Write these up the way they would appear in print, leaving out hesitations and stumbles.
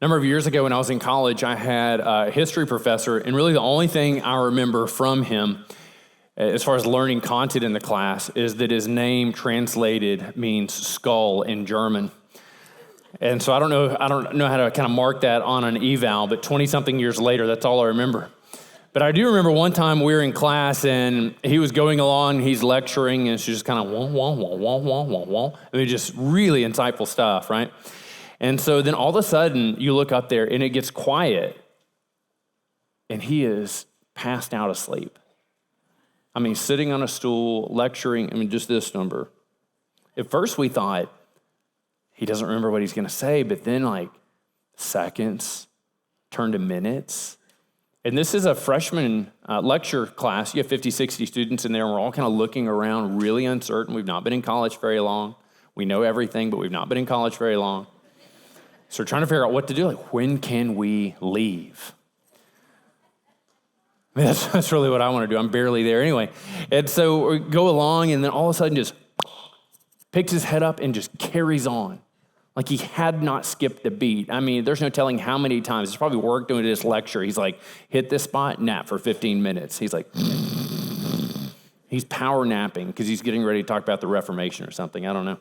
A number of years ago when I was in college, I had a history professor, and really the only thing I remember from him as far as learning content in the class is that his name translated means skull in German. And so I don't know how to kind of mark that on an eval, but 20-something years later, that's all I remember. But I do remember one time we were in class, and he was going along, he's lecturing, and it's just kind of wah, wah, wah, wah, wah, wah, wah. I mean, just really insightful stuff, right? And so then all of a sudden, you look up there, and it gets quiet, and he is passed out asleep. I mean, sitting on a stool, lecturing, I mean, just this number. At first, we thought, he doesn't remember what he's going to say, but then, like, seconds turned to minutes. And this is a freshman lecture class. You have 50, 60 students in there, and we're all kind of looking around, really uncertain. We've not been in college very long. We know everything, but we've not been in college very long. So we're trying to figure out what to do. Like, when can we leave? I mean, that's really what I want to do. I'm barely there anyway. And so we go along, and then all of a sudden just picks his head up and just carries on. Like he had not skipped a beat. I mean, there's no telling how many times. He's probably worked doing this lecture. He's like, hit this spot, nap for 15 minutes. He's like, he's power napping because he's getting ready to talk about the Reformation or something. I don't know.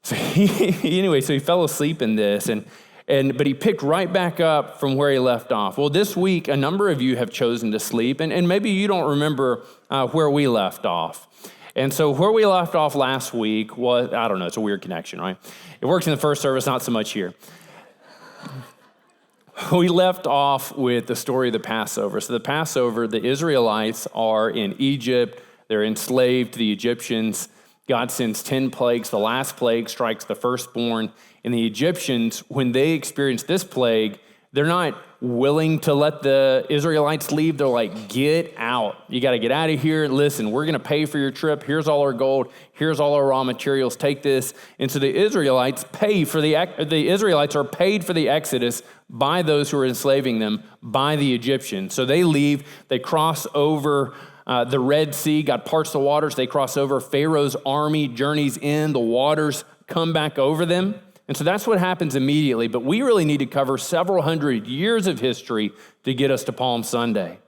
So he fell asleep in this, but he picked right back up from where he left off. Well, this week, a number of you have chosen to sleep, and maybe you don't remember where we left off. And so where we left off last week was, I don't know, it's a weird connection, right? It works in the first service, not so much here. We left off with the story of the Passover. So the Passover, the Israelites are in Egypt. They're enslaved to the Egyptians. God sends 10 plagues. The last plague strikes the firstborn. And the Egyptians, when they experience this plague, they're not willing to let the Israelites leave. They're like, get out. You got to get out of here. Listen, we're going to pay for your trip. Here's all our gold. Here's all our raw materials. Take this. And so the Israelites are paid for the exodus by those who are enslaving them, by the Egyptians. So they leave. They cross over the Red Sea. God parts the waters. They cross over. Pharaoh's army journeys in. The waters come back over them. And so that's what happens immediately, but we really need to cover several hundred years of history to get us to Palm Sunday.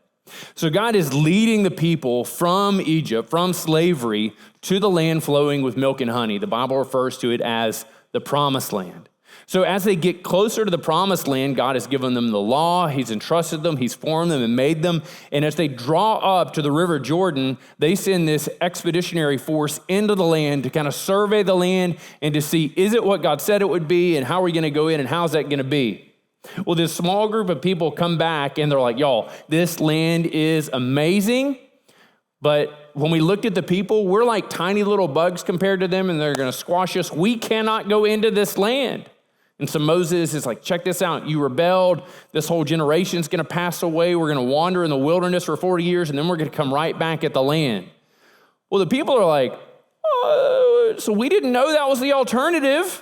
So God is leading the people from Egypt, from slavery, to the land flowing with milk and honey. The Bible refers to it as the Promised Land. So as they get closer to the Promised Land, God has given them the law, He's entrusted them, He's formed them and made them. And as they draw up to the River Jordan, they send this expeditionary force into the land to kind of survey the land and to see, is it what God said it would be, and how are we going to go in, and how's that going to be? Well, this small group of people come back, and they're like, y'all, this land is amazing, but when we looked at the people, we're like tiny little bugs compared to them, and they're going to squash us. We cannot go into this land. And so Moses is like, check this out. You rebelled. This whole generation's going to pass away. We're going to wander in the wilderness for 40 years, and then we're going to come right back at the land. Well, the people are like, oh, so we didn't know that was the alternative.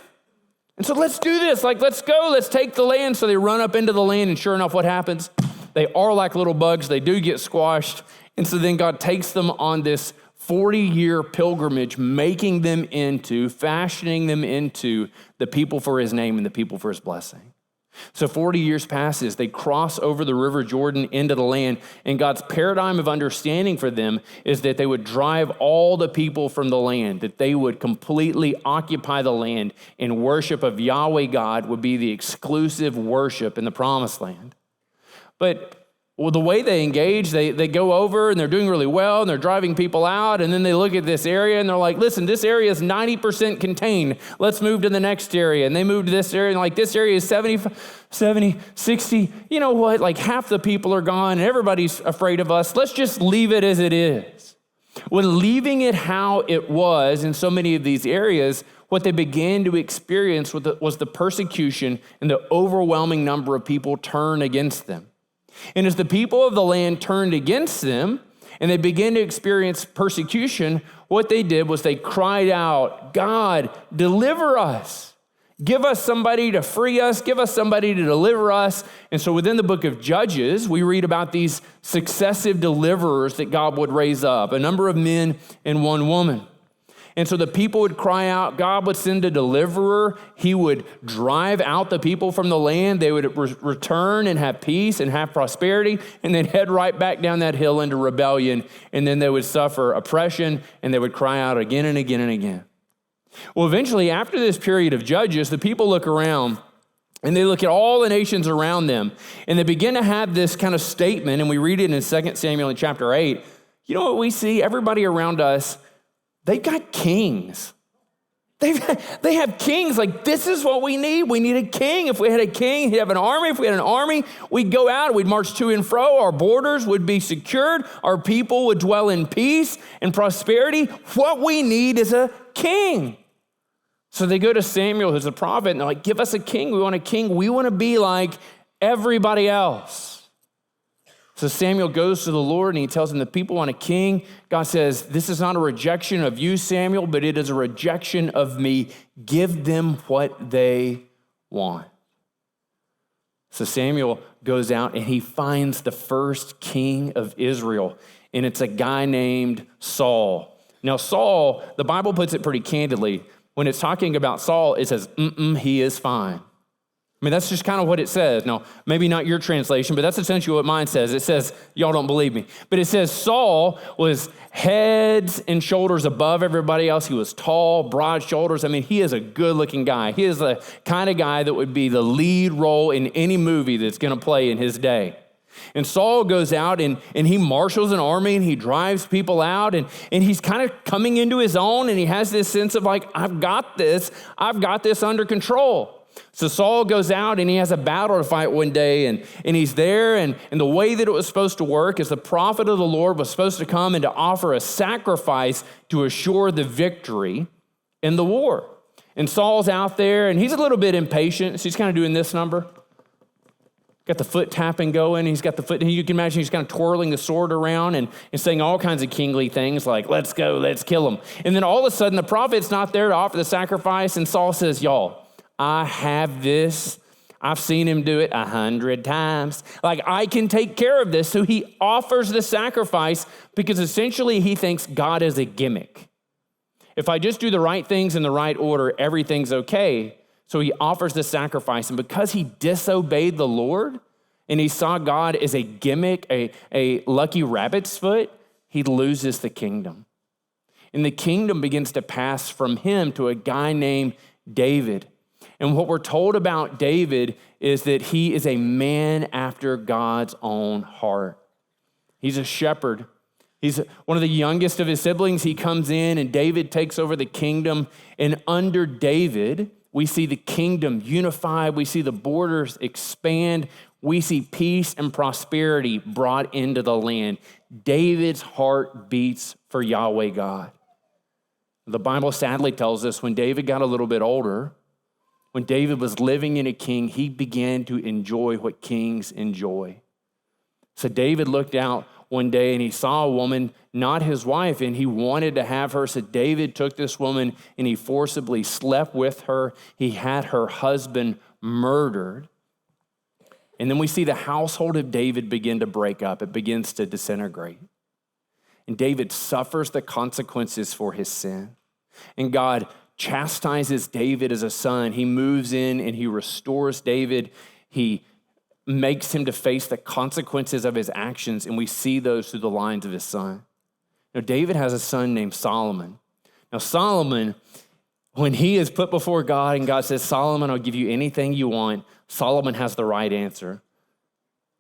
And so let's do this. Like, let's go. Let's take the land. So they run up into the land, and sure enough, what happens? They are like little bugs. They do get squashed. And so then God takes them on this 40-year pilgrimage, fashioning them into the people for His name and the people for His blessing. So 40 years passes, they cross over the River Jordan into the land, and God's paradigm of understanding for them is that they would drive all the people from the land, that they would completely occupy the land, and worship of Yahweh God would be the exclusive worship in the Promised Land. But the way they engage, they go over and they're doing really well and they're driving people out, and then they look at this area and they're like, listen, this area is 90% contained. Let's move to the next area. And they move to this area, and like this area is 70, 60. You know what? Like half the people are gone and everybody's afraid of us. Let's just leave it as it is. When leaving it how it was in so many of these areas, what they began to experience was the persecution and the overwhelming number of people turn against them. And as the people of the land turned against them and they began to experience persecution, what they did was they cried out, God, deliver us. Give us somebody to free us. Give us somebody to deliver us. And so within the book of Judges, we read about these successive deliverers that God would raise up, a number of men and one woman. And so the people would cry out. God would send a deliverer. He would drive out the people from the land. They would return and have peace and have prosperity, and then head right back down that hill into rebellion. And then they would suffer oppression, and they would cry out again and again and again. Well, eventually, after this period of judges, the people look around, and they look at all the nations around them, and they begin to have this kind of statement, and we read it in 2 Samuel in chapter 8. You know what we see? Everybody around us, they've got kings. They have kings. Like, this is what we need. We need a king. If we had a king, he'd have an army. If we had an army, we'd go out, we'd march to and fro. Our borders would be secured. Our people would dwell in peace and prosperity. What we need is a king. So they go to Samuel, who's a prophet, and they're like, give us a king. We want a king. We want to be like everybody else. So Samuel goes to the Lord, and he tells him the people want a king. God says, this is not a rejection of you, Samuel, but it is a rejection of me. Give them what they want. So Samuel goes out, and he finds the first king of Israel, and it's a guy named Saul. Now, Saul, the Bible puts it pretty candidly. When it's talking about Saul, it says, he is fine. I mean, that's just kind of what it says. Now, maybe not your translation, but that's essentially what mine says. It says, y'all don't believe me. But it says Saul was heads and shoulders above everybody else. He was tall, broad shoulders. I mean, he is a good-looking guy. He is the kind of guy that would be the lead role in any movie that's going to play in his day. And Saul goes out and he marshals an army and he drives people out and he's kind of coming into his own, and he has this sense of like, I've got this under control. So Saul goes out and he has a battle to fight one day, and he's there, and the way that it was supposed to work is the prophet of the Lord was supposed to come and to offer a sacrifice to assure the victory in the war. And Saul's out there, and he's a little bit impatient, so he's kind of doing this number. Got the foot tapping going. He's got the foot. You can imagine he's kind of twirling the sword around and saying all kinds of kingly things like, let's go, let's kill him. And then all of a sudden, the prophet's not there to offer the sacrifice. And Saul says, y'all, I have this. I've seen him do it 100 times. Like, I can take care of this. So he offers the sacrifice because essentially he thinks God is a gimmick. If I just do the right things in the right order, everything's okay. So he offers the sacrifice, and because he disobeyed the Lord and he saw God as a gimmick, a lucky rabbit's foot, he loses the kingdom. And the kingdom begins to pass from him to a guy named David. And what we're told about David is that he is a man after God's own heart. He's a shepherd. He's one of the youngest of his siblings. He comes in, and David takes over the kingdom, and under David, we see the kingdom unified. We see the borders expand. We see peace and prosperity brought into the land. David's heart beats for Yahweh God. The Bible sadly tells us when David got a little bit older, when David was living in a king, he began to enjoy what kings enjoy. So David looked out one day and he saw a woman, not his wife, and he wanted to have her. So David took this woman and he forcibly slept with her. He had her husband murdered. And then we see the household of David begin to break up. It begins to disintegrate. And David suffers the consequences for his sin. And God chastises David as a son. He moves in and he restores David. He makes him to face the consequences of his actions, and we see those through the lines of his son. Now, David has a son named Solomon. Now, Solomon, when he is put before God and God says, Solomon, I'll give you anything you want, Solomon has the right answer.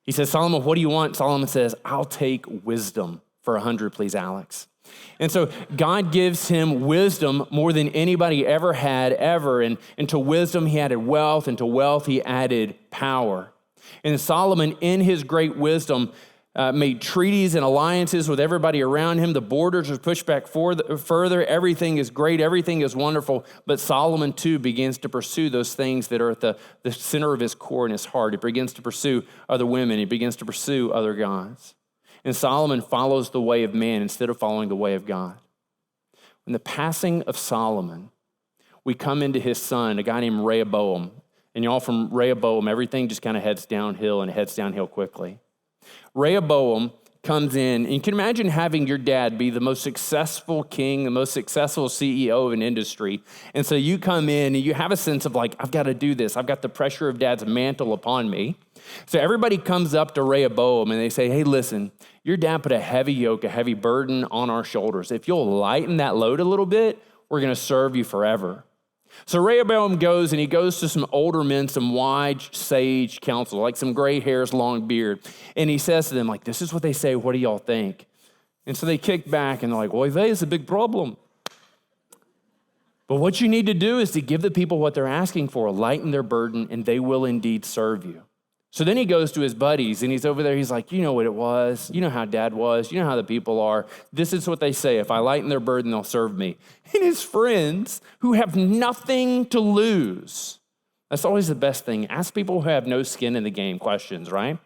He says, Solomon, what do you want? Solomon says, I'll take wisdom for 100, please, Alex. And so God gives him wisdom more than anybody ever had, ever. And to wisdom, he added wealth, and to wealth, he added power. And Solomon, in his great wisdom, made treaties and alliances with everybody around him. The borders are pushed back further. Everything is great. Everything is wonderful. But Solomon, too, begins to pursue those things that are at the center of his core and his heart. He begins to pursue other women. He begins to pursue other gods. And Solomon follows the way of man instead of following the way of God. In the passing of Solomon, we come into his son, a guy named Rehoboam. And y'all, from Rehoboam, everything just kind of heads downhill, and it heads downhill quickly. Rehoboam comes in, and you can imagine having your dad be the most successful king, the most successful CEO of an industry. And so you come in and you have a sense of like, I've got to do this. I've got the pressure of dad's mantle upon me. So everybody comes up to Rehoboam and they say, hey, listen, your dad put a heavy yoke, a heavy burden on our shoulders. If you'll lighten that load a little bit, we're going to serve you forever. So Rehoboam goes and he goes to some older men, some wise sage counsel, like some gray hairs, long beard. And he says to them, like, this is what they say. What do y'all think? And so they kick back and they're like, well, that is a big problem. But what you need to do is to give the people what they're asking for, lighten their burden, and they will indeed serve you. So then he goes to his buddies and he's over there. He's like, you know what it was. You know how dad was. You know how the people are. This is what they say. If I lighten their burden, they'll serve me. And his friends who have nothing to lose. That's always the best thing. Ask people who have no skin in the game questions, right?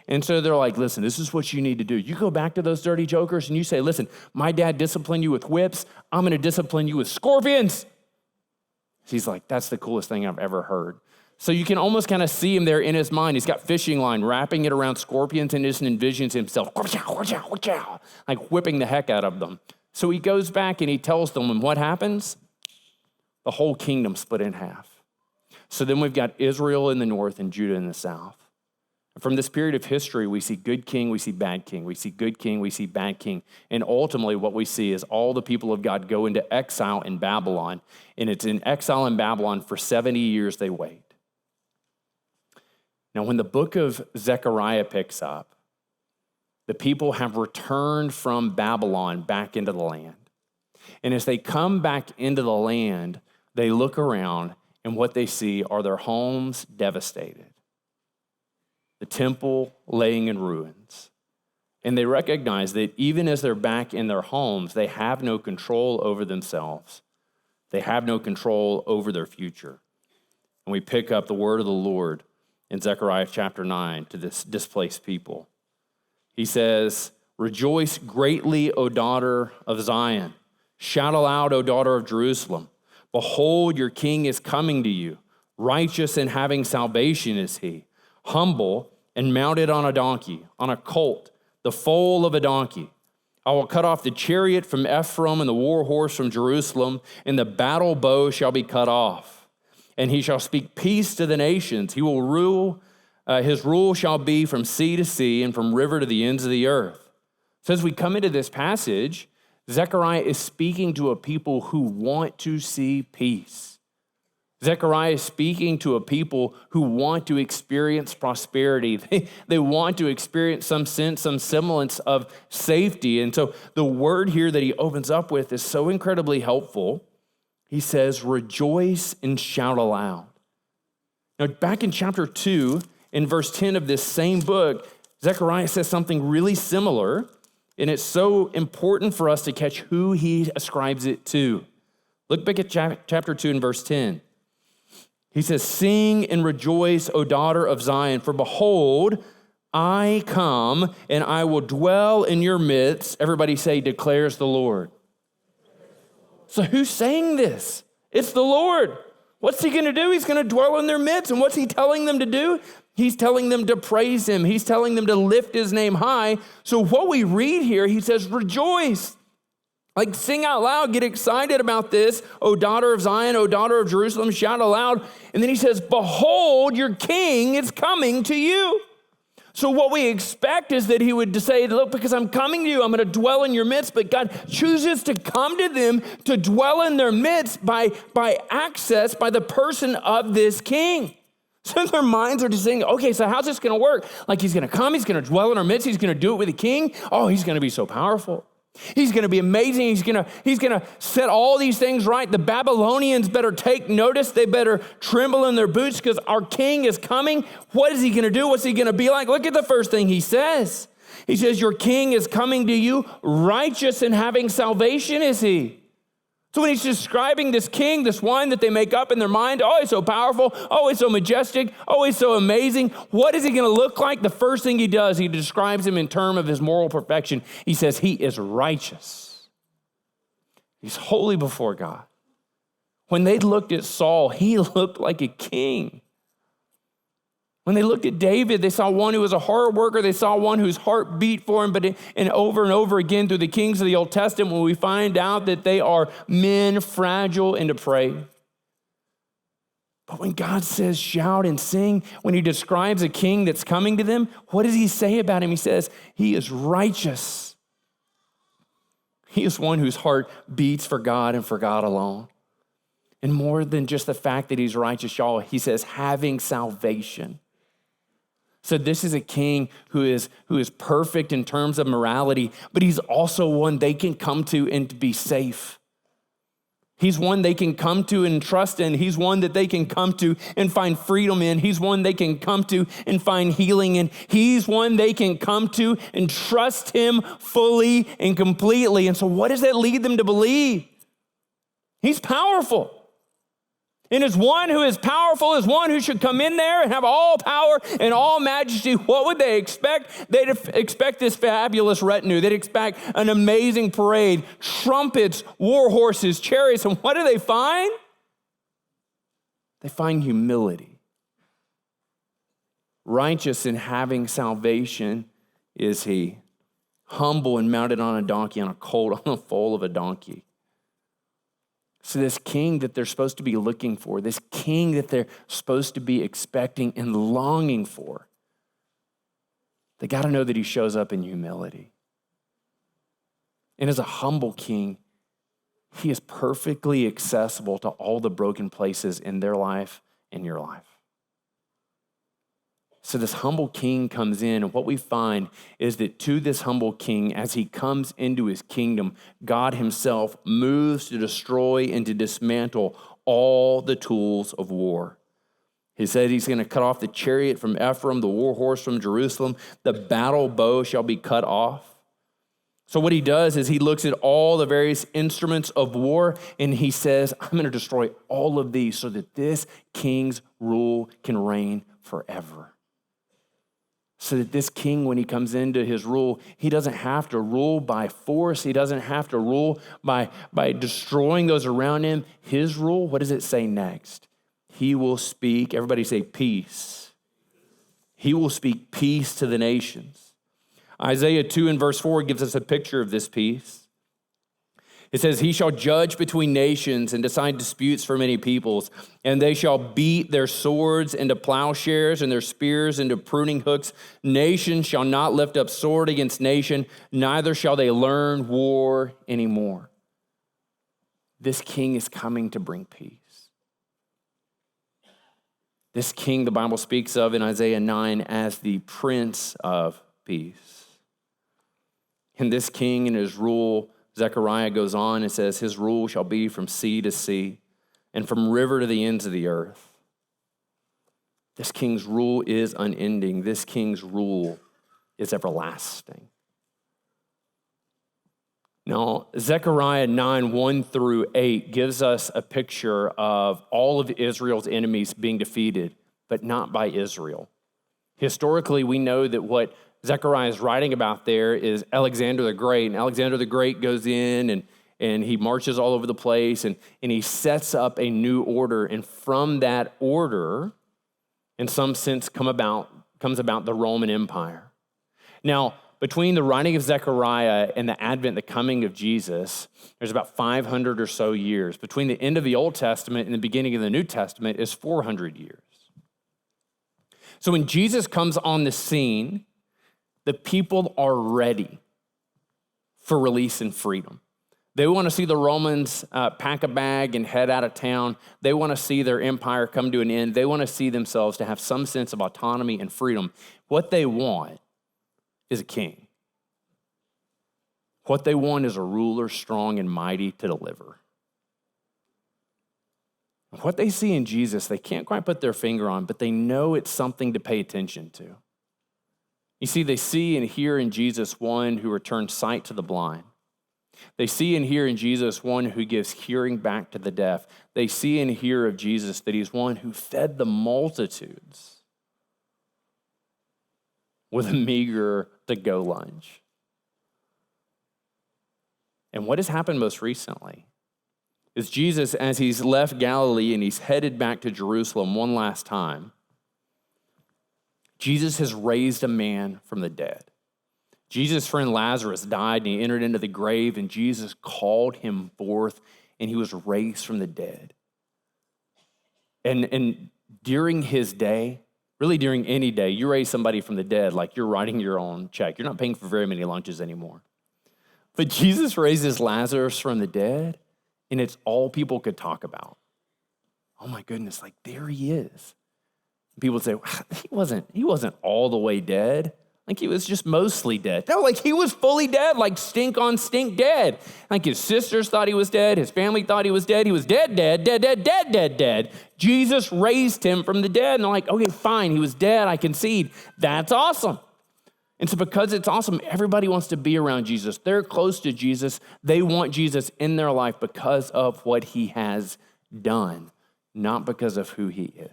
And so they're like, listen, this is what you need to do. You go back to those dirty jokers and you say, listen, my dad disciplined you with whips. I'm going to discipline you with scorpions. He's like, that's the coolest thing I've ever heard. So you can almost kind of see him there in his mind. He's got fishing line, wrapping it around scorpions, and just envisions himself, like whipping the heck out of them. So he goes back and he tells them, and what happens? The whole kingdom split in half. So then we've got Israel in the north and Judah in the south. From this period of history, we see good king, we see bad king. We see good king, we see bad king. And ultimately what we see is all the people of God go into exile in Babylon. And it's in exile in Babylon for 70 years they wait. Now, when the book of Zechariah picks up, the people have returned from Babylon back into the land. And as they come back into the land, they look around and what they see are their homes devastated, the temple laying in ruins. And they recognize that even as they're back in their homes, they have no control over themselves. They have no control over their future. And we pick up the word of the Lord in Zechariah chapter 9 to this displaced people. He says, rejoice greatly, O daughter of Zion. Shout aloud, O daughter of Jerusalem. Behold, your king is coming to you. Righteous and having salvation is he. Humble and mounted on a donkey, on a colt, the foal of a donkey. I will cut off the chariot from Ephraim and the war horse from Jerusalem, and the battle bow shall be cut off. And he shall speak peace to the nations. He will rule, his rule shall be from sea to sea and from river to the ends of the earth. So as we come into this passage, Zechariah is speaking to a people who want to see peace. Zechariah is speaking to a people who want to experience prosperity. They want to experience some sense, some semblance of safety. And so the word here that he opens up with is so incredibly helpful. He says, rejoice and shout aloud. Now, back in chapter 2, in verse 10 of this same book, Zechariah says something really similar, and it's so important for us to catch who he ascribes it to. Look back at chapter 2 and verse 10. He says, sing and rejoice, O daughter of Zion, for behold, I come and I will dwell in your midst. Everybody say, declares the Lord. So who's saying this? It's the Lord. What's he going to do? He's going to dwell in their midst. And what's he telling them to do? He's telling them to praise him. He's telling them to lift his name high. So what we read here, he says, rejoice. Like sing out loud, get excited about this. O daughter of Zion, O daughter of Jerusalem, shout aloud. And then he says, behold, your king is coming to you. So what we expect is that he would say, look, because I'm coming to you, I'm going to dwell in your midst. But God chooses to come to them, to dwell in their midst by access, by the person of this king. So their minds are just saying, okay, so how's this going to work? Like he's going to come, he's going to dwell in our midst, he's going to do it with a king. Oh, he's going to be so powerful. He's going to be amazing. He's going to set all these things right. The Babylonians better take notice. They better tremble in their boots because our king is coming. What is he going to do? What's he going to be like? Look at the first thing he says. He says, your king is coming to you. Righteous and having salvation is he. So when he's describing this king, this one that they make up in their mind, oh, he's so powerful, oh, he's so majestic, oh, he's so amazing. What is he going to look like? The first thing he does, he describes him in terms of his moral perfection. He says he is righteous. He's holy before God. When they looked at Saul, he looked like a king. When they looked at David, they saw one who was a hard worker. They saw one whose heart beat for him. And over again through the kings of the Old Testament, we find out that they are men fragile and depraved. But when God says shout and sing, when he describes a king that's coming to them, what does he say about him? He says he is righteous. He is one whose heart beats for God and for God alone. And more than just the fact that he's righteous, y'all, he says having salvation. So this is a king who is perfect in terms of morality, but he's also one they can come to and to be safe. He's one they can come to and trust in. He's one that they can come to and find freedom in. He's one they can come to and find healing in. He's one they can come to and trust him fully and completely. And so what does that lead them to believe? He's powerful. And as one who is powerful, as one who should come in there and have all power and all majesty, what would they expect? They'd expect this fabulous retinue. They'd expect an amazing parade, trumpets, war horses, chariots. And what do they find? They find humility. Righteous in having salvation is he. Humble and mounted on a donkey, on a foal of a donkey. So this king that they're supposed to be looking for, this king that they're supposed to be expecting and longing for, they got to know that he shows up in humility. And as a humble king, he is perfectly accessible to all the broken places in their life and your life. So this humble king comes in, and what we find is that to this humble king, as he comes into his kingdom, God himself moves to destroy and to dismantle all the tools of war. He said he's going to cut off the chariot from Ephraim, the war horse from Jerusalem. The battle bow shall be cut off. So what he does is he looks at all the various instruments of war, and he says, I'm going to destroy all of these so that this king's rule can reign forever. So that this king, when he comes into his rule, he doesn't have to rule by force. He doesn't have to rule by destroying those around him. His rule, what does it say next? He will speak, everybody say peace. He will speak peace to the nations. Isaiah 2 and verse 4 gives us a picture of this peace. It says, he shall judge between nations and decide disputes for many peoples, and they shall beat their swords into plowshares and their spears into pruning hooks. Nation shall not lift up sword against nation, neither shall they learn war anymore. This king is coming to bring peace. This king the Bible speaks of in Isaiah 9 as the Prince of Peace. And this king and his rule, Zechariah goes on and says, his rule shall be from sea to sea and from river to the ends of the earth. This king's rule is unending. This king's rule is everlasting. Now, Zechariah 9, 1 through 8 gives us a picture of all of Israel's enemies being defeated, but not by Israel. Historically, we know that what Zechariah is writing about there is Alexander the Great. And Alexander the Great goes in and he marches all over the place and he sets up a new order. And from that order, in some sense, comes about the Roman Empire. Now, between the writing of Zechariah and the advent, the coming of Jesus, there's about 500 or so years. Between the end of the Old Testament and the beginning of the New Testament is 400 years. So when Jesus comes on the scene, the people are ready for release and freedom. They want to see the Romans pack a bag and head out of town. They want to see their empire come to an end. They want to see themselves to have some sense of autonomy and freedom. What they want is a king. What they want is a ruler strong and mighty to deliver. What they see in Jesus, they can't quite put their finger on, but they know it's something to pay attention to. You see, they see and hear in Jesus one who returns sight to the blind. They see and hear in Jesus one who gives hearing back to the deaf. They see and hear of Jesus that he's one who fed the multitudes with a meager to-go lunch. And what has happened most recently is Jesus, as he's left Galilee and he's headed back to Jerusalem one last time, Jesus has raised a man from the dead. Jesus' friend Lazarus died and he entered into the grave, and Jesus called him forth and he was raised from the dead. And during his day, really during any day, you raise somebody from the dead like you're writing your own check. You're not paying for very many lunches anymore. But Jesus raises Lazarus from the dead, and it's all people could talk about. Oh my goodness, like there he is. People would say, he wasn't all the way dead. Like he was just mostly dead. No, like he was fully dead, like stink on stink dead. Like his sisters thought he was dead. His family thought he was dead. He was dead. Jesus raised him from the dead. And they're like, okay, fine, he was dead, I concede. That's awesome. And so because it's awesome, everybody wants to be around Jesus. They're close to Jesus. They want Jesus in their life because of what he has done, not because of who he is.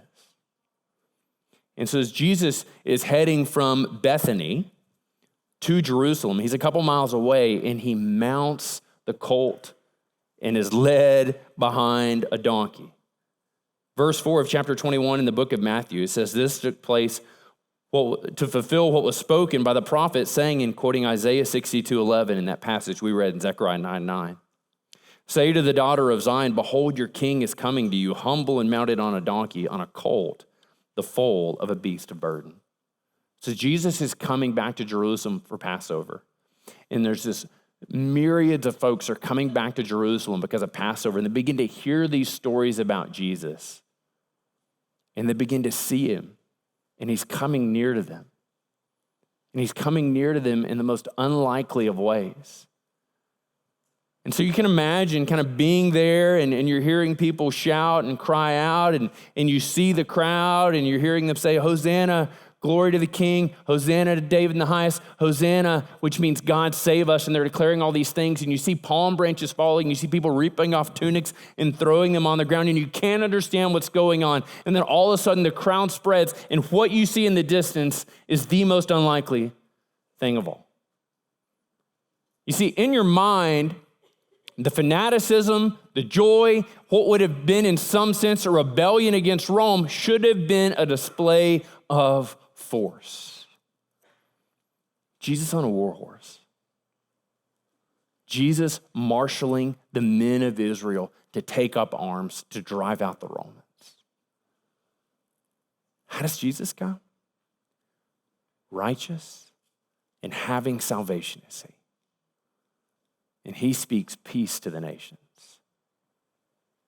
And so as Jesus is heading from Bethany to Jerusalem, he's a couple miles away, and he mounts the colt and is led behind a donkey. Verse 4 of chapter 21 in the book of Matthew, it says, this took place to fulfill what was spoken by the prophet, saying in quoting Isaiah 62:11 in that passage we read in Zechariah 9:9. Say to the daughter of Zion, behold, your king is coming to you, humble and mounted on a donkey, on a colt, the foal of a beast of burden. So Jesus is coming back to Jerusalem for Passover. And there's this myriads of folks are coming back to Jerusalem because of Passover. And they begin to hear these stories about Jesus. And they begin to see him. And he's coming near to them. And he's coming near to them in the most unlikely of ways. And so you can imagine kind of being there and you're hearing people shout and cry out and you see the crowd and you're hearing them say, Hosanna, glory to the King, Hosanna to David in the highest, Hosanna, which means God save us. And they're declaring all these things. And you see palm branches falling. You see people ripping off tunics and throwing them on the ground. And you can't understand what's going on. And then all of a sudden the crowd spreads. And what you see in the distance is the most unlikely thing of all. You see, in your mind, the fanaticism, the joy, what would have been in some sense a rebellion against Rome should have been a display of force. Jesus on a war horse. Jesus marshaling the men of Israel to take up arms to drive out the Romans. How does Jesus come? Righteous and having salvation, you see. And he speaks peace to the nations.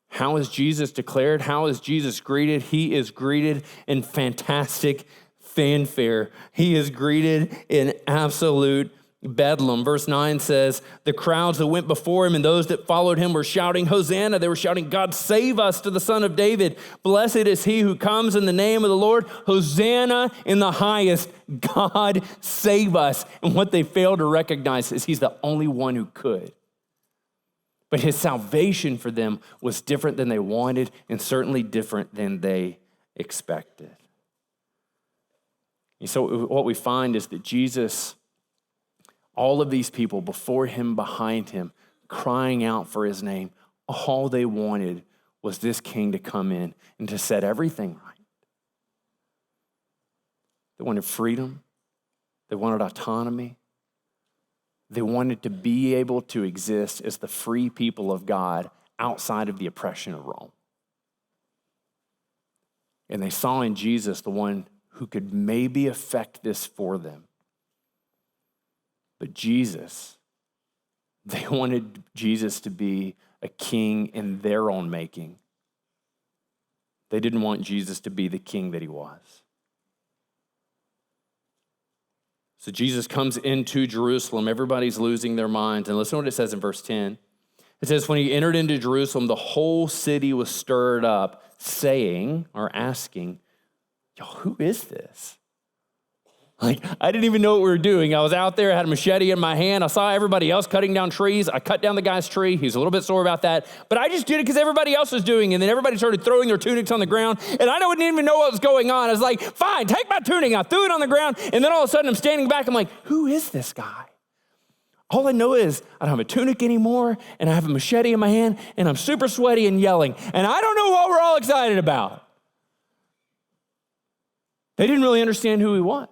How is Jesus declared? How is Jesus greeted? He is greeted in fantastic fanfare. He is greeted in absolute bedlam. Verse 9 says, the crowds that went before him and those that followed him were shouting, Hosanna. They were shouting, God save us to the Son of David. Blessed is he who comes in the name of the Lord. Hosanna in the highest. God save us. And what they failed to recognize is he's the only one who could. But his salvation for them was different than they wanted and certainly different than they expected. And so what we find is that Jesus, all of these people before him, behind him, crying out for his name, all they wanted was this king to come in and to set everything right. They wanted freedom. They wanted autonomy. They wanted to be able to exist as the free people of God outside of the oppression of Rome. And they saw in Jesus the one who could maybe effect this for them. But Jesus, they wanted Jesus to be a king in their own making. They didn't want Jesus to be the king that he was. So Jesus comes into Jerusalem. Everybody's losing their minds. And listen to what it says in verse 10. It says, when he entered into Jerusalem, the whole city was stirred up, saying or asking, yo, who is this? Like, I didn't even know what we were doing. I was out there, I had a machete in my hand. I saw everybody else cutting down trees. I cut down the guy's tree. He was a little bit sore about that. But I just did it because everybody else was doing it. And then everybody started throwing their tunics on the ground. And I didn't even know what was going on. I was like, fine, take my tunic. I threw it on the ground. And then all of a sudden I'm standing back. I'm like, who is this guy? All I know is I don't have a tunic anymore. And I have a machete in my hand. And I'm super sweaty and yelling. And I don't know what we're all excited about. They didn't really understand who he was.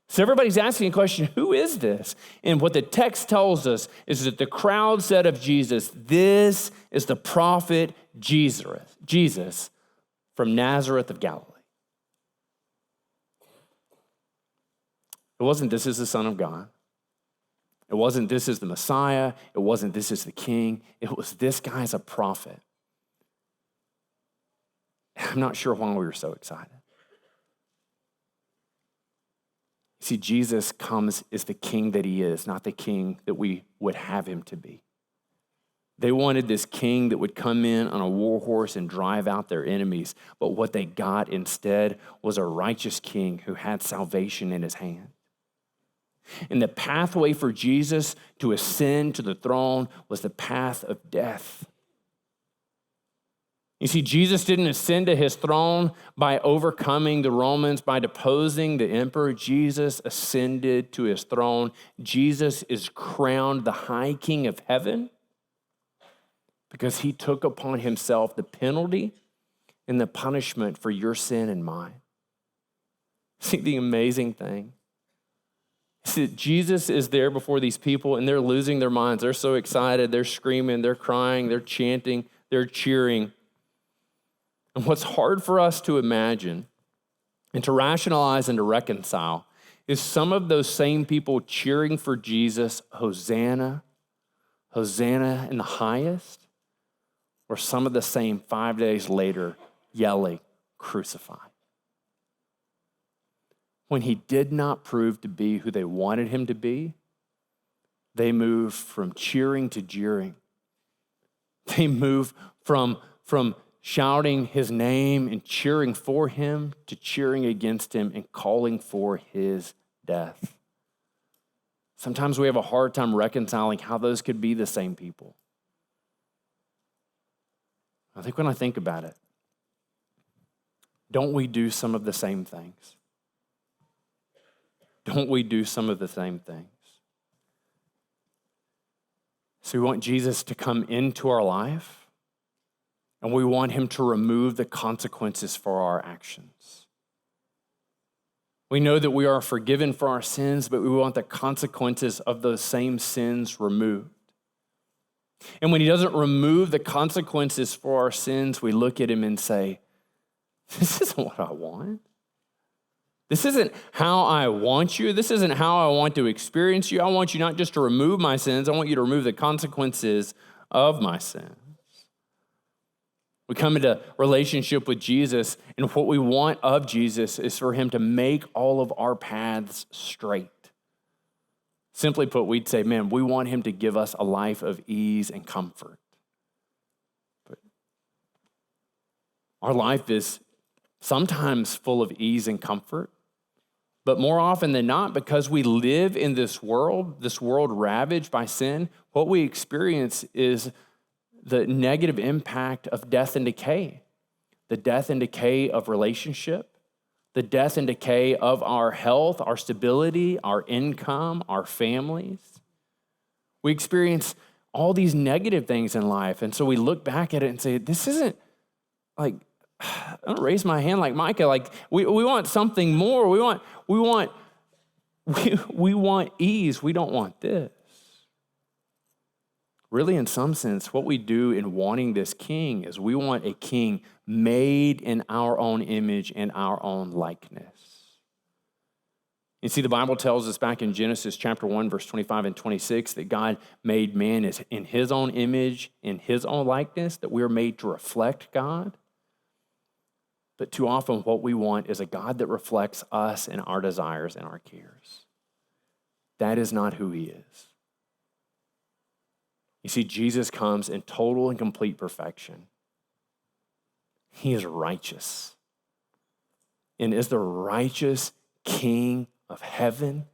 So everybody's asking a question, who is this? And what the text tells us is that the crowd said of Jesus, this is the prophet Jesus from Nazareth of Galilee. It wasn't this is the Son of God. It wasn't this is the Messiah. It wasn't this is the King. It was this guy's a prophet. I'm not sure why we were so excited. See, Jesus comes as the king that he is, not the king that we would have him to be. They wanted this king that would come in on a war horse and drive out their enemies. But what they got instead was a righteous king who had salvation in his hand. And the pathway for Jesus to ascend to the throne was the path of death. You see, Jesus didn't ascend to his throne by overcoming the Romans, by deposing the emperor. Jesus ascended to his throne. Jesus is crowned the high king of heaven because he took upon himself the penalty and the punishment for your sin and mine. See, the amazing thing is that Jesus is there before these people and they're losing their minds. They're so excited. They're screaming. They're crying. They're chanting. They're cheering. And what's hard for us to imagine and to rationalize and to reconcile is some of those same people cheering for Jesus, Hosanna, Hosanna in the highest, or some of the same 5 days later yelling, crucify. When he did not prove to be who they wanted him to be, they moved from cheering to jeering. They moved from shouting his name and cheering for him to cheering against him and calling for his death. Sometimes we have a hard time reconciling how those could be the same people. I think when I think about it, don't we do some of the same things? Don't we do some of the same things? So we want Jesus to come into our life, and we want him to remove the consequences for our actions. We know that we are forgiven for our sins, but we want the consequences of those same sins removed. And when he doesn't remove the consequences for our sins, we look at him and say, this isn't what I want. This isn't how I want you. This isn't how I want to experience you. I want you not just to remove my sins, I want you to remove the consequences of my sins. We come into relationship with Jesus, and what we want of Jesus is for him to make all of our paths straight. Simply put, we'd say, man, we want him to give us a life of ease and comfort. But our life is sometimes full of ease and comfort, but more often than not, because we live in this world ravaged by sin, what we experience is the negative impact of death and decay, the death and decay of relationship, the death and decay of our health, our stability, our income, our families. We experience all these negative things in life. And so we look back at it and say, this isn't like, I don't raise my hand like Micah. Like we want something more. We want ease. We don't want this. Really, in some sense, what we do in wanting this king is we want a king made in our own image and our own likeness. You see, the Bible tells us back in Genesis chapter 1, verse 25 and 26, that God made man in his own image, in his own likeness, that we're made to reflect God. But too often what we want is a God that reflects us and our desires and our cares. That is not who he is. You see, Jesus comes in total and complete perfection. He is righteous. And as the righteous King of heaven,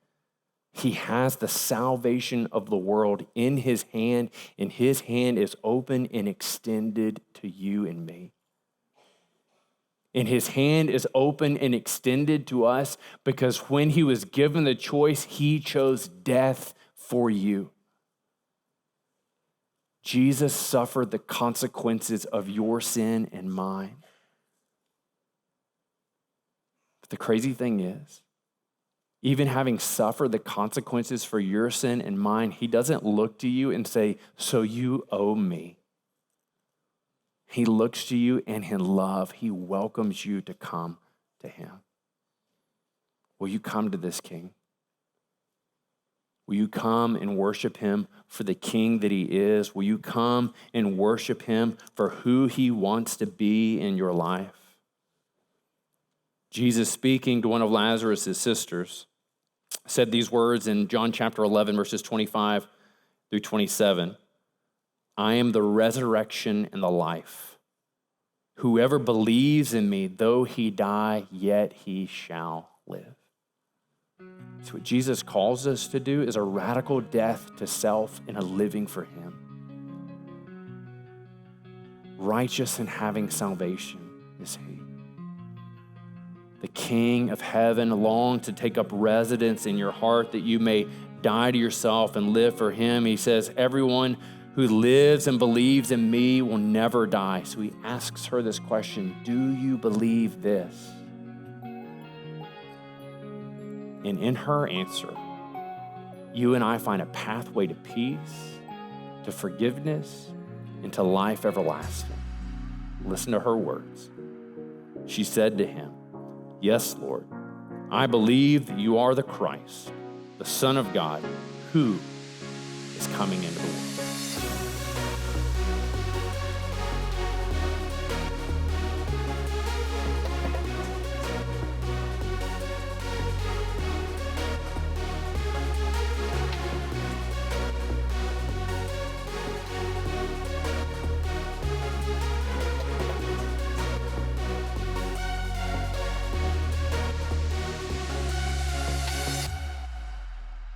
he has the salvation of the world in his hand, and his hand is open and extended to you and me. And his hand is open and extended to us because when he was given the choice, he chose death for you. Jesus suffered the consequences of your sin and mine. But the crazy thing is, even having suffered the consequences for your sin and mine, he doesn't look to you and say, so you owe me. He looks to you and in love, he welcomes you to come to him. Will you come to this King? Will you come and worship him for the King that he is? Will you come and worship him for who he wants to be in your life? Jesus, speaking to one of Lazarus' sisters, said these words in John chapter 11, verses 25 through 27. I am the resurrection and the life. Whoever believes in me, though he die, yet he shall live. So what Jesus calls us to do is a radical death to self and a living for him. Righteous and having salvation is he. The King of heaven longed to take up residence in your heart that you may die to yourself and live for him. He says, everyone who lives and believes in me will never die. So he asks her this question, do you believe this? And in her answer, you and I find a pathway to peace, to forgiveness, and to life everlasting. Listen to her words. She said to him, yes, Lord, I believe that you are the Christ, the Son of God, who is coming into the world.